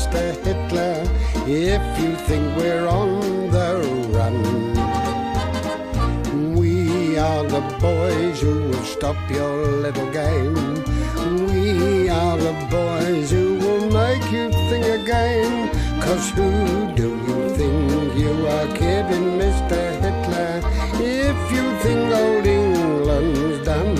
Mr. Hitler, if you think we're on the run. We are the boys who will stop your little game. We are the boys who will make you think again. 'Cause who do you think you are kidding, Mr. Hitler, if you think old England's done?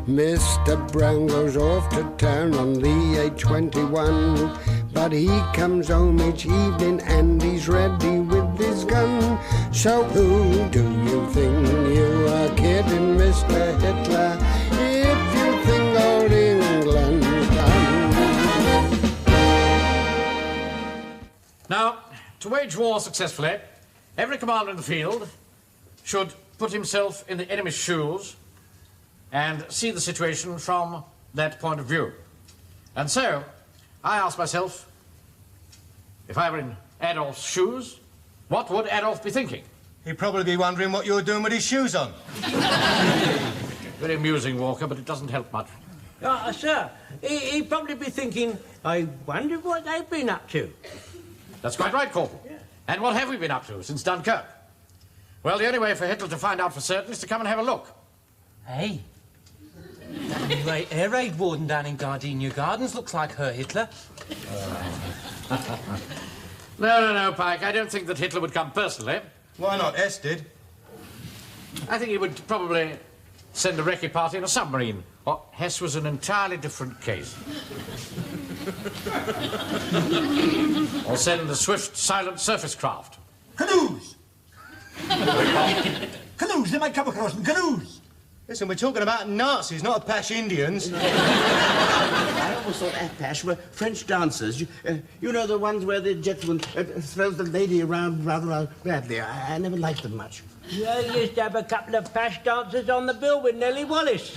Mr. Brown goes off to town on the A21, but he comes home each evening and he's ready with his gun. So who do you think you are kidding, Mr. Hitler, if you think old England's done? Now, to wage war successfully, every commander in the field should put himself in the enemy's shoes and see the situation from that point of view. And so, I asked myself, if I were in Adolf's shoes, what would Adolf be thinking? He'd probably be wondering what you were doing with his shoes on. Very amusing, Walker, but it doesn't help much. Sir, he'd probably be thinking, I wonder what they've been up to. That's quite right, Corporal. Yeah. And what have we been up to since Dunkirk? Well, the only way for Hitler to find out for certain is to come and have a look. Hey. Right, air raid warden down in Gardenia Gardens looks like her Hitler. No, Pike. I don't think that Hitler would come personally. Why not? S did. I think he would probably send a recce party in a submarine. Or Hess was an entirely different case. Or send a swift, silent surface craft. Canoes! Canoes, they might come across them, canoes! Listen, we're talking about Nazis, not Apache Indians. I always thought Apache were French dancers. You know, the ones where the gentleman throws the lady around rather badly. I never liked them much. Yeah, he used to have a couple of Pash dancers on the bill with Nellie Wallace.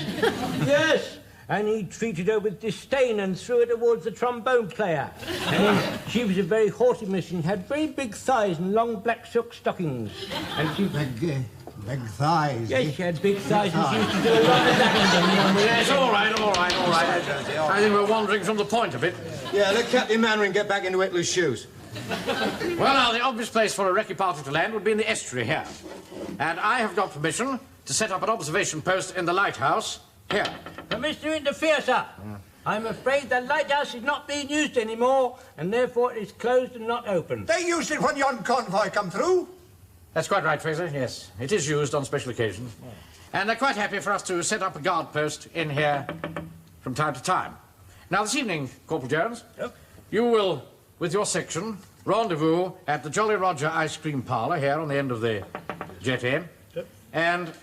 Yes. And he treated her with disdain and threw her towards the trombone player. And then she was a very haughty miss and had very big thighs and long black silk stockings. And she... Big thighs. Yes, she had big thighs and she used to do a lot of that. Yes, all right. I think we're wandering from the point a bit. Yeah, let Captain Mannering get back into Hitler's shoes. Well, now, the obvious place for a recce party to land would be in the estuary here. And I have got permission to set up an observation post in the lighthouse here. Permission to interfere, sir. I'm afraid the lighthouse is not being used anymore, and therefore it is closed and not open. They used it when yon convoy come through. That's quite right, Fraser, yes. It is used on special occasions. Yeah. And they're quite happy for us to set up a guard post in here from time to time. Now, this evening, Corporal Jones, you will, with your section, rendezvous at the Jolly Roger ice cream parlour here on the end of the jetty. And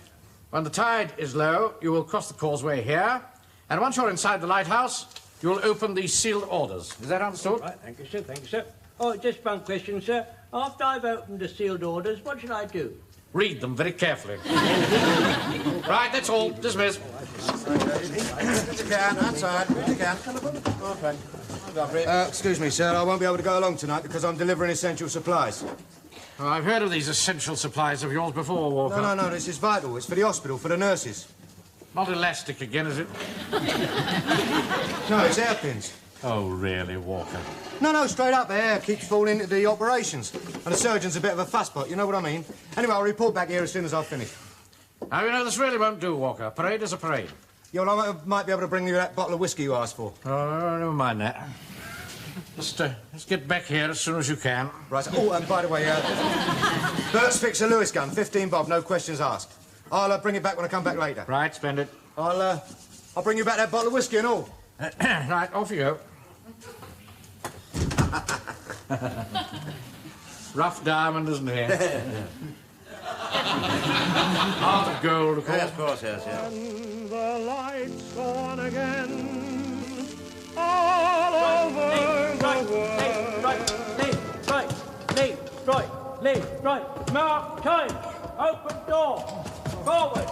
when the tide is low, you will cross the causeway here. And once you're inside the lighthouse, you will open the sealed orders. Is that understood? Right, thank you, sir. Oh, just one question, sir. After I've opened the sealed orders, what should I do? Read them very carefully. Right, that's all. Dismiss. Excuse me, sir. I won't be able to go along tonight because I'm delivering essential supplies. Oh, I've heard of these essential supplies of yours before, Walker. No, this is vital. It's for the hospital, for the nurses. Not elastic again, is it? No, it's hairpins. Oh, really, Walker? No, straight up. The hair keeps falling into the operations. And the surgeon's a bit of a fusspot, you know what I mean? Anyway, I'll report back here as soon as I've finished. Now, you know, this really won't do, Walker. A parade is a parade. Yeah, well, I might be able to bring you that bottle of whiskey you asked for. Oh, never mind that. Just get back here as soon as you can. Right. Oh, and by the way, Bert's fixed a Lewis gun, 15 bob, no questions asked. I'll bring it back when I come back later. Right, spend it. I'll bring you back that bottle of whiskey and all. Right, off you go. Rough diamond, isn't he? Heart of gold, of course. Yes, of course, yes. And the lights go on again all over the world. Right. Mark time. Open door. Forward.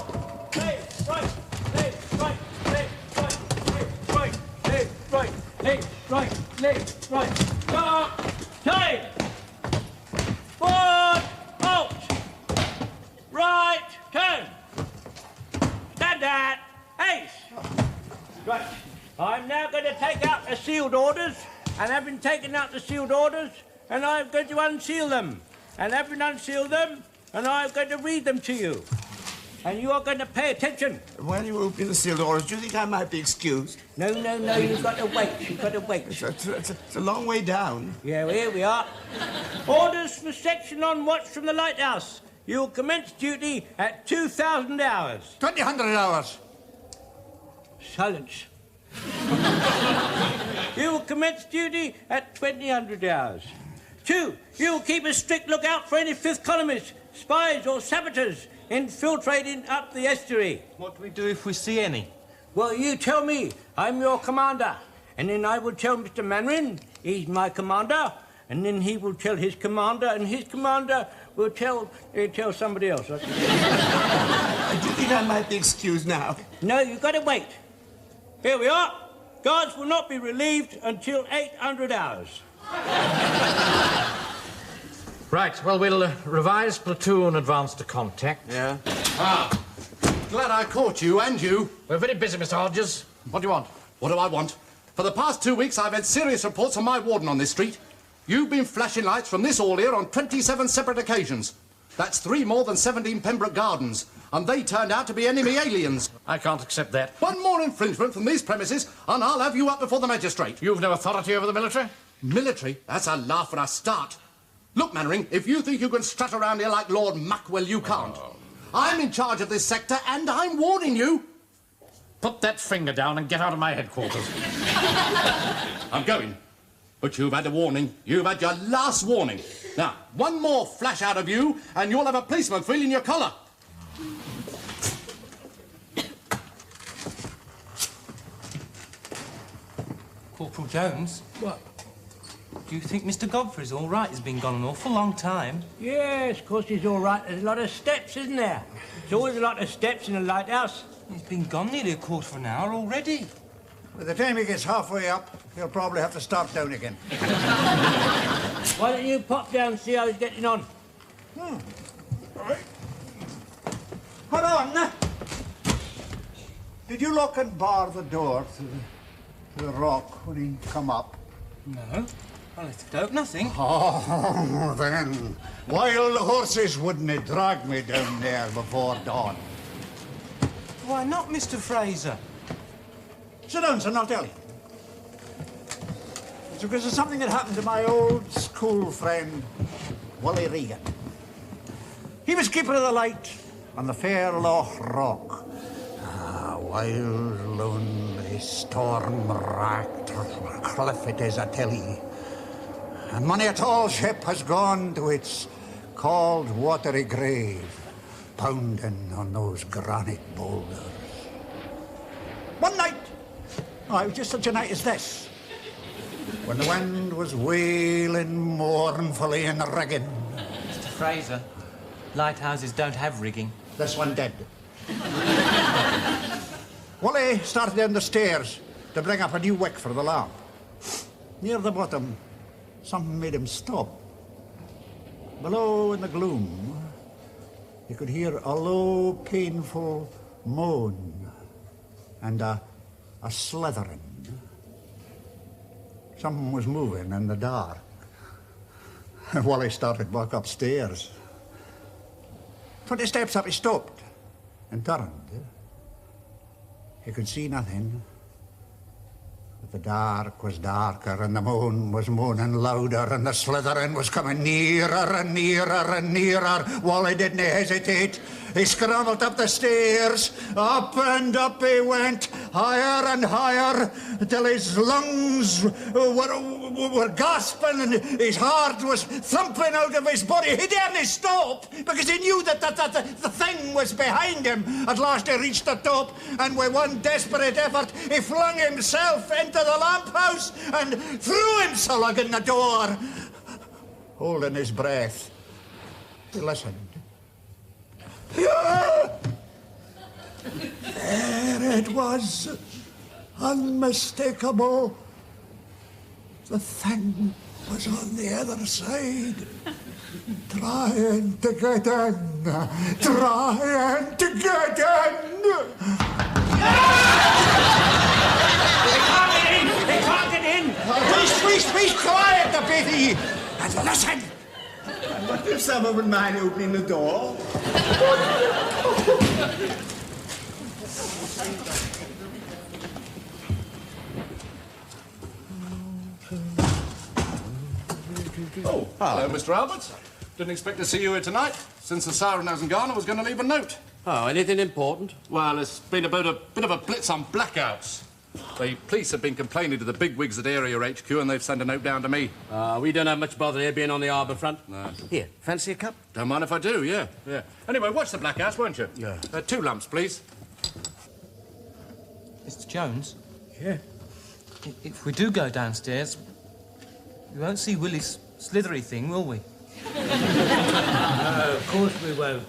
Left, right. Mark time. Forward. Halt. Right. Turn. Stand at. Ace. Right. I'm now going to take out the sealed orders And having taken out the sealed orders, and I'm going to unseal them. And having unsealed them, and I'm going to read them to you. And you are going to pay attention. While you open the sealed orders, do you think I might be excused? No, you've got to wait. You've got to wait. It's a long way down. Yeah, well, here we are. Orders for section on watch from the lighthouse. You will commence duty at 2,000 hours. 2,000 hours. Silence. You will commence duty at 2,000 hours. 2, you will keep a strict lookout for any fifth columnists, spies or saboteurs infiltrating up the estuary. What do we do if we see any? Well, you tell me. I'm your commander. And then I will tell Mr. Mandarin, he's my commander, and then he will tell his commander, and his commander will tell somebody else. Do you think I might be excused now? No, you've got to wait. Here we are. Guards will not be relieved until 800 hours. Right, well, we'll revise platoon advance to contact. Yeah. Glad I caught you, and you. We're very busy, Mr. Hodges. What do you want? What do I want? For the past 2 weeks, I've had serious reports from my warden on this street. You've been flashing lights from this hall here on 27 separate occasions. That's 3 more than 17 Pembroke Gardens, and they turned out to be enemy aliens. I can't accept that. One more infringement from these premises, and I'll have you up before the magistrate. You've no authority over the military? Military? That's a laugh when I start. Look, Mannering, if you think you can strut around here like Lord Muckwell, you can't. I'm in charge of this sector, and I'm warning you. Put that finger down and get out of my headquarters. I'm going. But you've had a warning. You've had your last warning. Now, one more flash out of you, and you'll have a policeman feeling your collar. Corporal Jones? What? Do you think Mr. Godfrey's all right? He's been gone an awful long time. Yes, of course he's all right. There's a lot of steps, isn't there? There's always a lot of steps in a lighthouse. He's been gone nearly a quarter of an hour already. By the time he gets halfway up, he'll probably have to start down again. Why don't you pop down and see how he's getting on? All right. Hold on. Did you lock and bar the door to the rock when he come up? No. I left it open, nothing. Oh, then. Wild horses wouldn't have dragged me down there before dawn. Why not, Mr. Fraser? Sit down, son, I'll tell you. It's because of something that happened to my old school friend, Wally Regan. He was keeper of the light on the Fairloch Rock. Wild, lonely, storm-racked cliff it is, I tell ye. And many a tall ship has gone to its cold, watery grave, pounding on those granite boulders. One night, it was just such a night as this, when the wind was wailing mournfully in the rigging. Mr. Fraser, lighthouses don't have rigging. This one did. Wally started down the stairs to bring up a new wick for the lamp. Near the bottom, something made him stop. Below in the gloom, he could hear a low, painful moan and a slithering. Something was moving in the dark. Wally started back upstairs. 20 steps up, he stopped and turned. He could see nothing. But the dark was darker, and the moan was moaning louder, and the slithering was coming nearer and nearer and nearer. Wally didn't hesitate. He scrambled up the stairs. Up and up he went, higher and higher, till his lungs were gasping and his heart was thumping out of his body. He daren't stop, because he knew that the thing was behind him. At last he reached the top, and with one desperate effort, he flung himself into the lamp house and threw himself in the door. Holding his breath, he listened. There it was, unmistakable. The thing was on the other side, trying to get in, trying to get in. They can't get in! They can't get in! Please, Listen! What if someone would mind opening the door? Oh, hello, Mr. Alberts. Didn't expect to see you here tonight. Since the siren hasn't gone, I was going to leave a note. Oh, anything important? Well, it's been a bit of a blitz on blackouts. The police have been complaining to the bigwigs at Area HQ, and they've sent a note down to me. We don't have much bother here being on the harbour front. No. Here, fancy a cup? Don't mind if I do, yeah. Anyway, watch the blackouts, won't you? Yeah. 2 lumps, please. Mr. Jones, Yeah. if we do go downstairs, we won't see Willie's slithery thing, will we? No, of course we won't.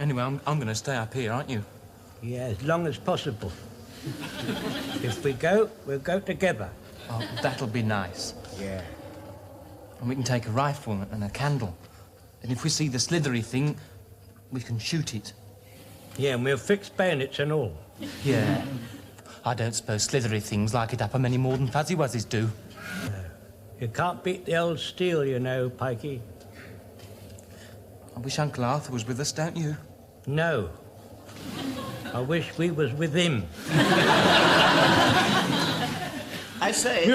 Anyway, I'm going to stay up here, aren't you? Yeah, as long as possible. If we go, we'll go together. Oh, that'll be nice. Yeah. And we can take a rifle and a candle. And if we see the slithery thing, we can shoot it. Yeah, and we'll fix bayonets and all. Yeah. I don't suppose slithery things like it up any more than fuzzy wuzzies do. You can't beat the old steel, you know, Pikey. I wish Uncle Arthur was with us, don't you? No. I wish we was with him. I say...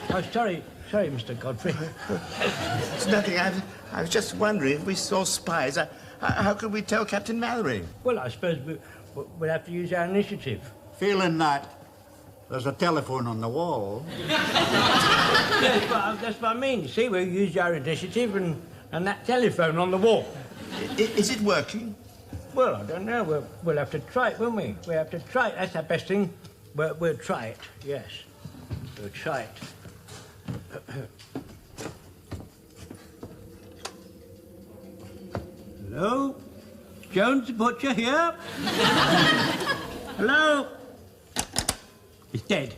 Oh, sorry, Mr. Godfrey. It's nothing. I was just wondering if we saw spies, how could we tell Captain Mallory? Well, I suppose we'll have to use our initiative. Feeling that there's a telephone on the wall. Yes, but that's what I mean. You see, we'll use our initiative and that telephone on the wall. Is it working? Well, I don't know. We'll have to try it, won't we? We'll have to try it. That's our best thing. We'll try it, yes. We'll try it. Hello? Jones the Butcher here? Hello? He's dead.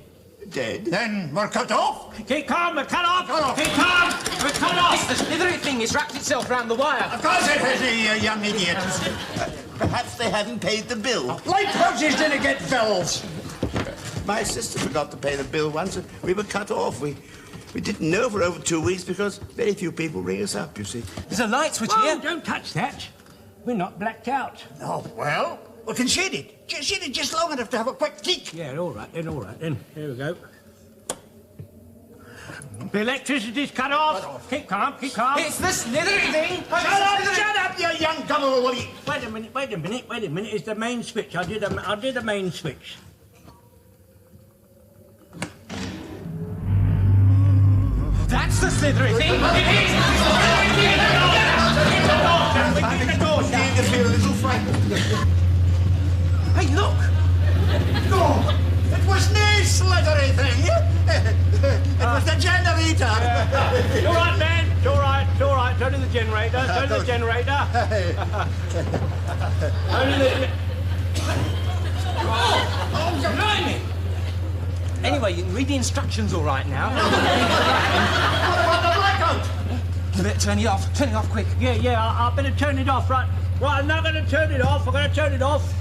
Dead? Then we're cut off. Keep calm, we're cut off! Cut off. Keep calm, we're cut off! The slithery thing has wrapped itself round the wire. Of course it is, you young idiot. Perhaps they haven't paid the bill. Lighthouses didn't get bills. My sister forgot to pay the bill once and we were cut off. We didn't know for over 2 weeks because very few people ring us up, you see. There's a light switch Whoa, here. don't touch that. We're not blacked out. Oh, well, we can shade it. Shade it just long enough to have a quick peek. Yeah, all right then. Here we go. The electricity's cut off. Keep calm, keep calm. It's the slithery thing. Shut up, you young double woolly. Wait a minute. It's the main switch. I did a main switch. That's the slithery thing. It is. Beginning to feel a little frightened. Hey, look. No, it was no slithery thing. It was the generator. It's all right, man. It's all right. Turn in the generator. Turn the generator. Oh, blimey. Anyway, you can read the instructions all right now. What about the blackout? You better turn it off. Turn it off quick. Yeah, I better turn it off, right? Right, I'm not going to turn it off. I'm going to turn it off.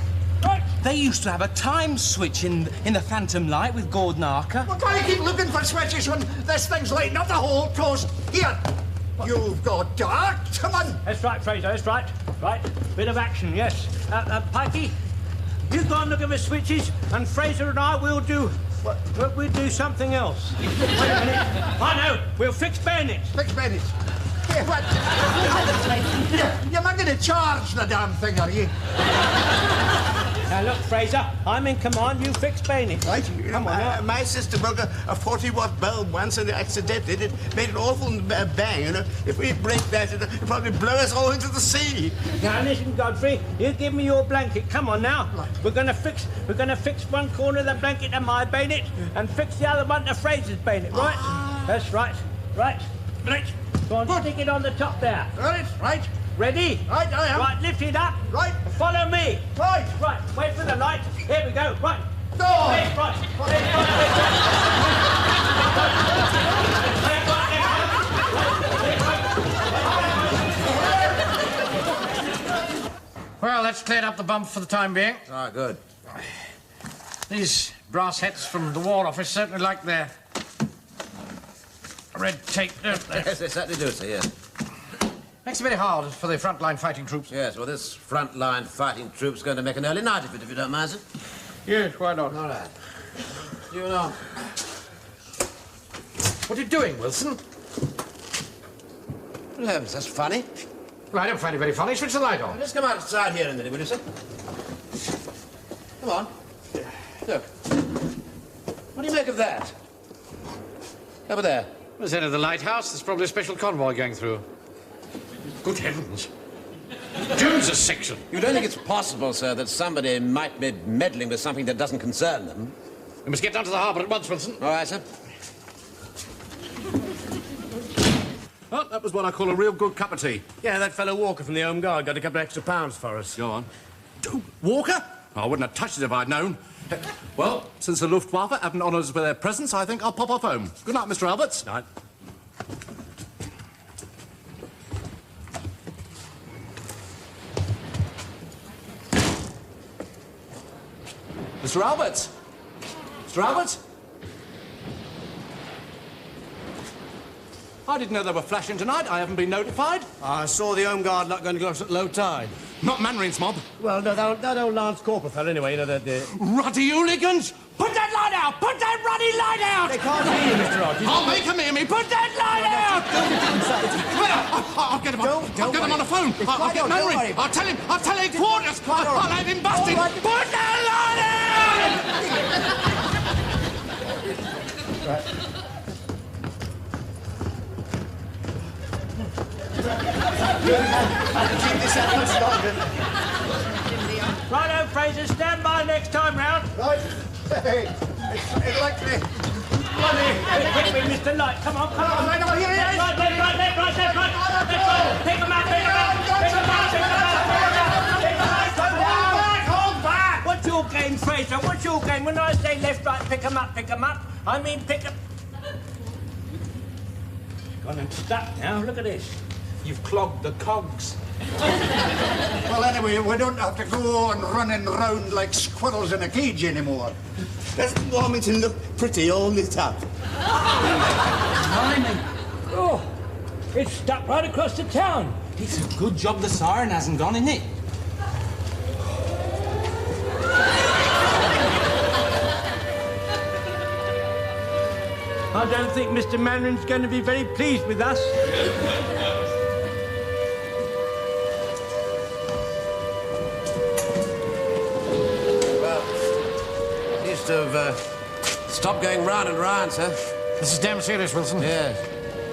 Right. They used to have a time switch in the Phantom Light with Gordon Arker. Well, can't you keep looking for switches when this thing's lighting up the whole coast? Here, you've got dark. Come on. That's right, Fraser. That's right. Right. Bit of action, yes. Pikey, you go and look at the switches, and Fraser and I will do. We'll do something else. Wait a minute. I know. We'll fix bayonets. Fix bayonets. Yeah, what? You're not going to charge the damn thing, are you? Now look, Fraser, I'm in command. You fix bayonets. Right? Come on. Now. My sister broke a 40-watt bulb once and accidentally. It made an awful bang, you know. If we break that, it'll probably blow us all into the sea. Now listen, Godfrey. You give me your blanket. Come on now. Right. We're gonna fix one corner of the blanket to my bayonet and fix the other one to Fraser's bayonet. Right? That's right. Right. Go on, stick it on the top there. Right. Ready? Right, I am. Right, lift it up. Right. Follow me. Right. Right, wait for the light. Here we go. Right. Go. Right. Well, that's cleared up the bump for the time being. Ah, good. These brass hats from the War Office certainly like their red tape, don't they? Yes, they certainly do, sir, yes. Makes it very hard for the frontline fighting troops. Yes, well, this front-line fighting troop's going to make an early night of it, if you don't mind, sir. Yes, why not? All right. You know. What are you doing, Wilson? Good heavens, that's funny. Well, I don't find it very funny. Switch the light on. Let's come outside here a minute, will you, sir? Come on. Look. What do you make of that? Over there. There's the end of the lighthouse. There's probably a special convoy going through. Good heavens. Jones's section. You don't think it's possible, sir, that somebody might be meddling with something that doesn't concern them? We must get down to the harbour at once, Wilson. All right, sir. Well, that was what I call a real good cup of tea. Yeah, that fellow Walker from the Home Guard got a couple of extra pounds for us. Go on. Walker? I wouldn't have touched it if I'd known. Well, since the Luftwaffe haven't honoured us with their presence, I think I'll pop off home. Good night, Mr. Alberts. Night. Mr. Alberts? Mr. Alberts? I didn't know they were flashing tonight. I haven't been notified. I saw the Home Guard not going to go at low tide. Not Mandarin's mob. Well, no, that old Lance Corporal fellow, anyway, you know, the... Ruddy hooligans! Put that light out! Put that ruddy light out! They can't hear you, Mr. Rogers. I'll make them hear me! Put that light out! I'll get him on. I'll get him on the phone. I'll get Mandarin. I'll tell headquarters. I'll have him busted. Put that light out! Righto, Fraser, stand by next time round. Right. Hey, it's like me. Quickly, Mr. Light, come on. Right, no, here he is. Left right. Pick him up. Hold back. What's your game, Fraser? What's your game? When I say left, right, pick him up, I mean pick him... Gone and stuck now, look at this. You've clogged the cogs. Well, anyway, we don't have to go on running round like squirrels in a cage anymore. Doesn't Warmington look pretty all lit up? Blimey. Oh, it's stuck right across the town. It's a good job the siren hasn't gone, isn't it? I don't think Mr. Mandarin's going to be very pleased with us. To have stopped going round and round, sir. This is damn serious, Wilson. Yes.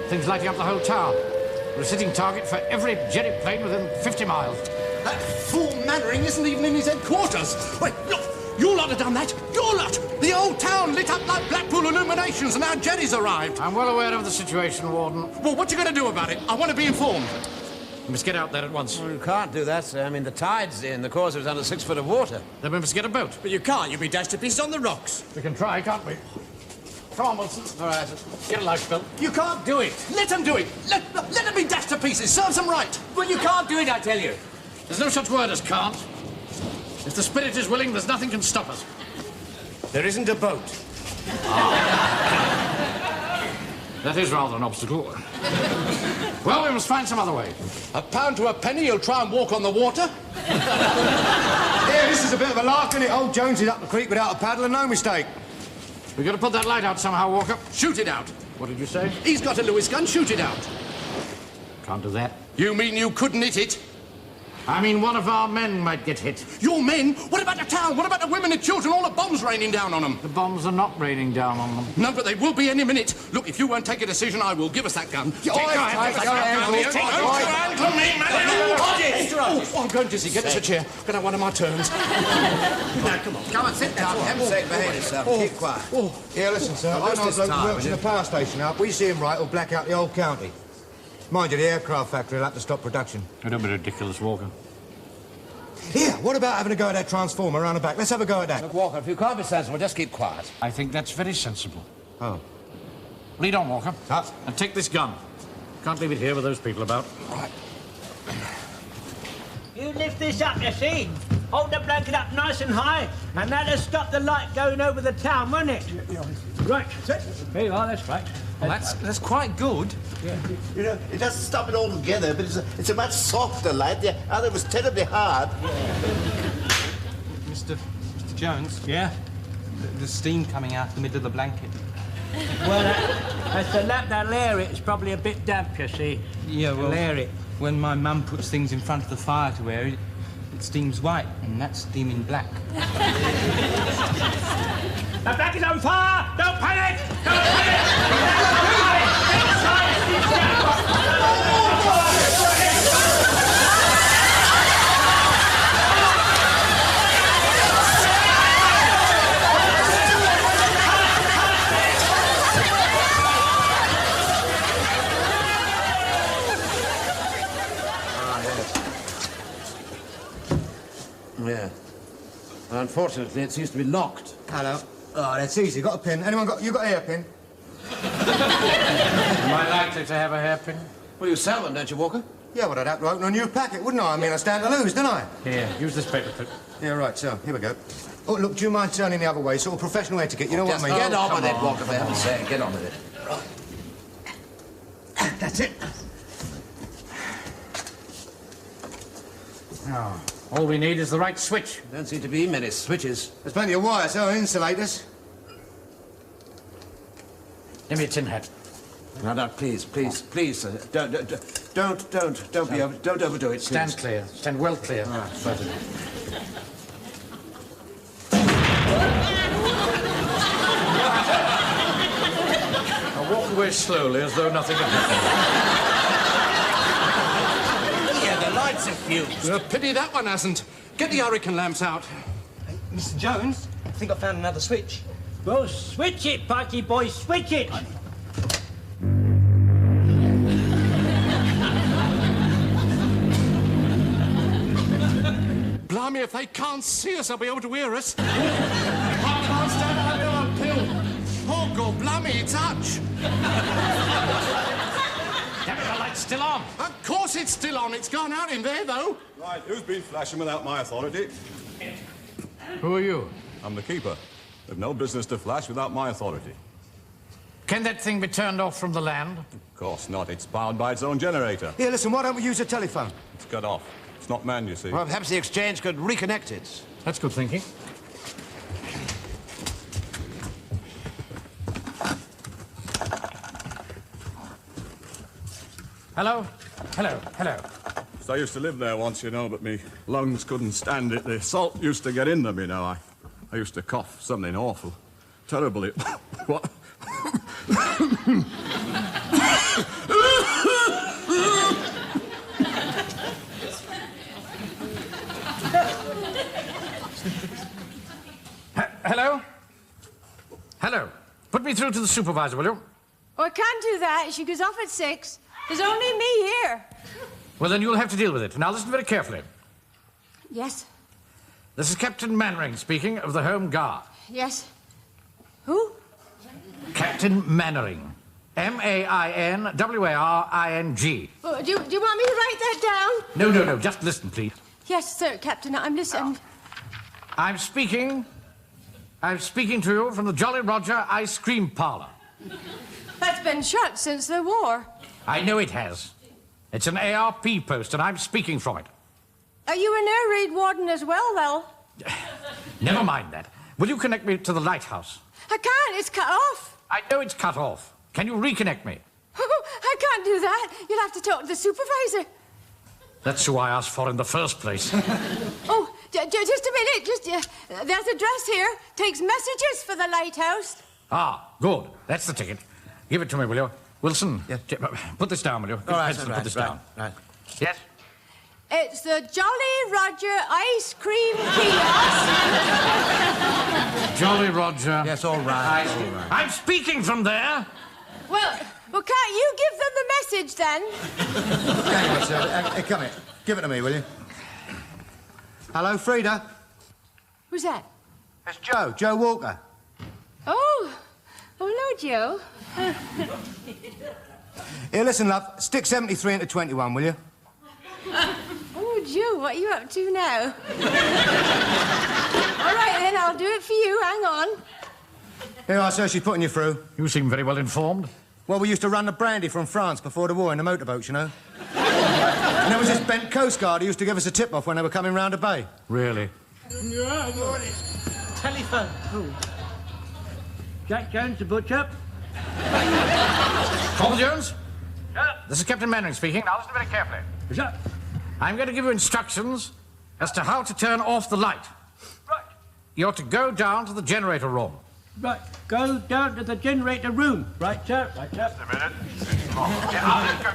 Things lighting up the whole town. We're a sitting target for every jetty plane within 50 miles. That fool Mannering isn't even in his headquarters. Wait, look, you lot have done that. You lot. The old town lit up like Blackpool illuminations and our jetties arrived. I'm well aware of the situation, Warden. Well, what you going to do about it? I want to be informed. We must get out there at once. Well, you can't do that, sir. I mean, the tide's in. The course is under 6 foot of water. Then we must get a boat. But you can't. You'll be dashed to pieces on the rocks. We can try, can't we? Come on, Wilson. All right. Get a life, Bill. You can't do it. Let them do it. Let them be dashed to pieces. Serves them right. Well, you can't do it, I tell you. There's no such word as can't. If the spirit is willing, there's nothing can stop us. There isn't a boat. That is rather an obstacle. Well, we must find some other way. £1 to a penny, you'll try and walk on the water? Yeah, this is a bit of a lark, isn't it? Old Jones is up the creek without a paddle and no mistake. We've got to put that light out somehow, Walker. Shoot it out. What did you say? He's got a Lewis gun. Shoot it out. Can't do that. You mean you couldn't hit it? I mean, one of our men might get hit. Your men? What about the town? What about the women and children? All the bombs raining down on them. The bombs are not raining down on them. No, but they will be any minute. Look, if you won't take a decision, I will. Give us that gun. Take your hand. I'm going, Dizzy. Get us a chair. I'm going to have one of my turns. Now, come on. Come on, sit down. For heaven's sake, behave yourself. Keep quiet. Yeah, listen, sir, I know a bloke who works in the power station up. We see him right, he'll black out the whole county. Mind you, the aircraft factory will have to stop production. Oh, don't be ridiculous, Walker. Here, what about having a go at that transformer around the back? Let's have a go at that. Look, Walker, if you can't be sensible, just keep quiet. I think that's very sensible. Oh. Lead on, Walker. Ah. And take this gun. Can't leave it here with those people about. Right. You lift this up, you see? hold the blanket up nice and high, and that'll stop the light going over the town, won't it? Right. There you are, that's right. Well, that's quite good. Yeah. You know, it doesn't stop it altogether, but it's a much softer light. The other was terribly hard. Mr. Jones? Yeah? The steam coming out of the middle of the blanket. Well, that's the lamp that'll air it. It's probably a bit damp, you see. Yeah, well, It'll air it. When my mum puts things in front of the fire to air it, it steams white, and that's steaming black. The blanket's on fire! Don't panic! Don't panic! Inside! Yeah. Unfortunately, it seems to be locked. Hello. Oh, that's easy. Got a pin. You got a hairpin? Am I likely to have a hairpin? Well, you sell them, don't you, Walker? Yeah, well, I'd have to open a new packet, wouldn't I? I mean, I stand to lose, don't I? Here, use this paper clip. Yeah, right, so, here we go. Oh, look, do you mind turning the other way? Sort of professional etiquette, you know what I mean? Get on with it, Walker, for heaven's sake. Get on with it. That's it. Oh, all we need is the right switch. Don't seem to be many switches. There's plenty of wires, so insulators. Give me a tin hat. No, please, sir. Don't overdo it. Stand please. clear. Stand well clear. Ah, certainly. Now walk away slowly as though nothing had happened. Yeah, the lights are fused. Pity that one hasn't. Get the hurricane lamps out. Mr. Jones, I think I found another switch. Well, switch it, Pikey boy, switch it! Blimey, if they can't see us, they'll be able to hear us. I can't stand under a pill. Oh, God, blimey, it's Hutch. Damn it, the light's still on. Of course it's still on. It's gone out in there, though. Right, who's been flashing without my authority? Who are you? I'm the keeper. They've no business to flash without my authority. Can that thing be turned off from the land? Of course not. It's powered by its own generator. Here, listen, why don't we use a telephone? It's cut off. It's not manned, you see. Well, perhaps the exchange could reconnect it. That's good thinking. Hello? Hello, hello. So I used to live there once, you know, but me lungs couldn't stand it. The salt used to get in them, you know. I used to cough something awful. Terrible. It... What? Hello? Hello. Put me through to the supervisor, will you? Oh, I can't do that. She goes off at 6. There's only me here. Well, then you'll have to deal with it. Now, listen very carefully. Yes. This is Captain Mannering speaking of the Home Guard. Yes. Who? Captain Mannering. M-A-I-N-W-A-R-I-N-G. Oh, do you want me to write that down? No. Just listen, please. Yes, sir, Captain. I'm listening. I'm speaking to you from the Jolly Roger Ice Cream Parlour. That's been shut since the war. I know it has. It's an ARP post, and I'm speaking from it. Are you an air raid warden as well, Well? Never mind that. Will you connect me to the lighthouse? I can't. It's cut off. I know it's cut off. Can you reconnect me? I can't do that. You'll have to talk to the supervisor. That's who I asked for in the first place. Oh, just a minute. There's a dress here. Takes messages for the lighthouse. Ah, good. That's the ticket. Give it to me, will you? Wilson, put this down, will you? All right, put this down. Right. Yes? It's the Jolly Roger Ice Cream Kiosk. Jolly Roger. Yes, all right. I'm speaking from there. Well, can't you give them the message, then? Okay, sir. Hey, come here. Give it to me, will you? Hello, Frida. Who's that? It's Joe Walker. Oh, hello, Joe. Here, listen, love. Stick 73 into 21, will you? Oh, Joe, what are you up to now? one. Here I sir, she's putting you through. You seem very well informed. Well, we used to run the brandy from France before the war in the motorboats, you know. And there was this bent coast guard who used to give us a tip-off when they were coming round the bay. Really? Telephone. Oh. Jack Jones, the butcher. Corporal Jones? Sir. This is Captain Mannering speaking. Now listen very carefully. Sir. I'm going to give you instructions as to how to turn off the light. Right. You're to go down to the generator room. Right. Go down to the generator room. Right, sir. Right, sir. Just a minute.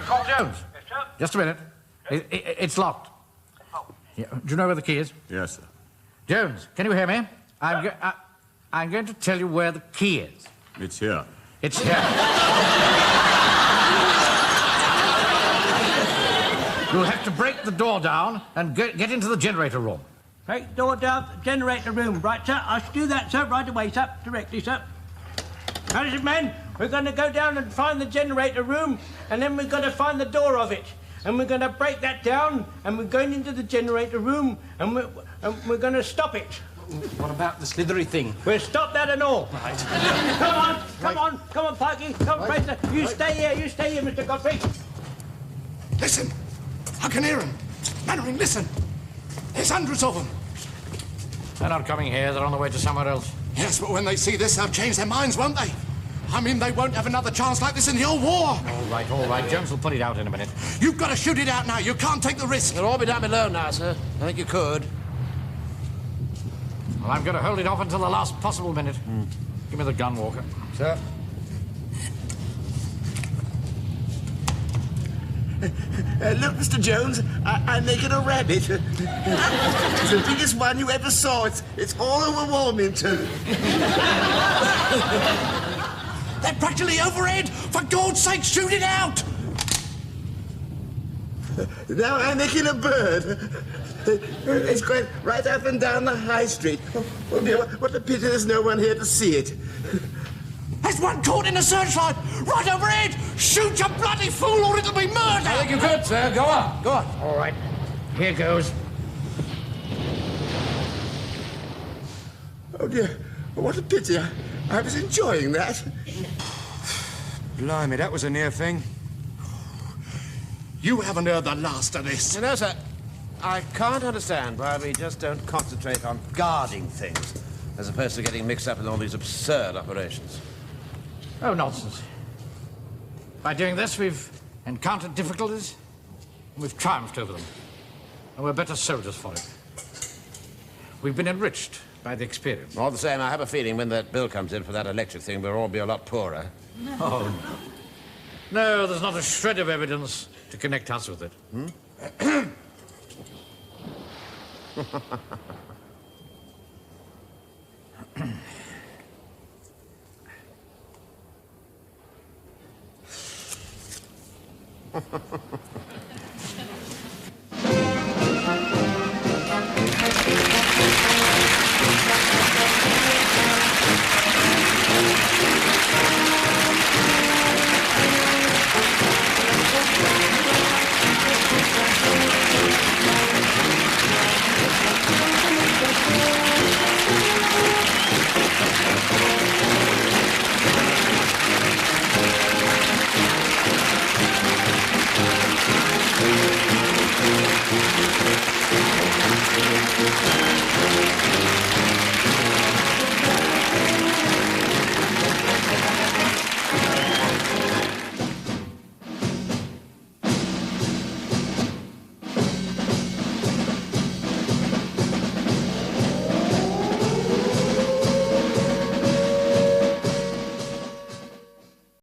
Corporal Jones. Yes, sir. Just a minute. It's locked. Oh. Yeah. Do you know where the key is? Yes, sir. Jones, can you hear me? I'm going to tell you where the key is. It's here. It's here. You'll have to break the door down and get into the generator room. Break the door down, generator room. Right, sir. I shall do that, sir, right away, sir. Directly, sir. Management men, we're going to go down and find the generator room, and then we're going to find the door of it. And we're going to break that down, and we're going into the generator room, and we're going to stop it. What about the slithery thing? We'll stop that and all. Right. Come on, Parky. Come on, Fraser. You stay here, Mr. Godfrey. Listen. I can hear them. Mannering, listen. There's hundreds of them. They're not coming here. They're on the way to somewhere else. Yes, but when they see this, they'll change their minds, won't they? I mean, they won't have another chance like this in the old war. All right. Jones will put it out in a minute. You've got to shoot it out now. You can't take the risk. You'll all be down below now, sir. I think you could. Well, I'm going to hold it off until the last possible minute. Give me the gun, Walker. Sir? Look, Mr. Jones, I'm making a rabbit. It's the biggest one you ever saw. It's all over Wilmington. They're practically overhead. For God's sake, shoot it out. Now I'm making a bird. It's going right up and down the high street. Oh dear, what a pity there's no one here to see it. There's one caught in the searchlight, right overhead. Shoot, you bloody fool, or it'll be murder. I think you could, sir. Go on. Go on. All right. Here goes. Oh dear, what a pity. I was enjoying that. Blimey, that was a near thing. You haven't heard the last of this. You know, sir, I can't understand why we just don't concentrate on guarding things as opposed to getting mixed up in all these absurd operations. Oh, nonsense. By doing this, we've encountered difficulties, and we've triumphed over them. And we're better soldiers for it. We've been enriched by the experience. All the same, I have a feeling when that bill comes in for that electric thing, we'll all be a lot poorer. Oh, no. No, there's not a shred of evidence to connect us with it.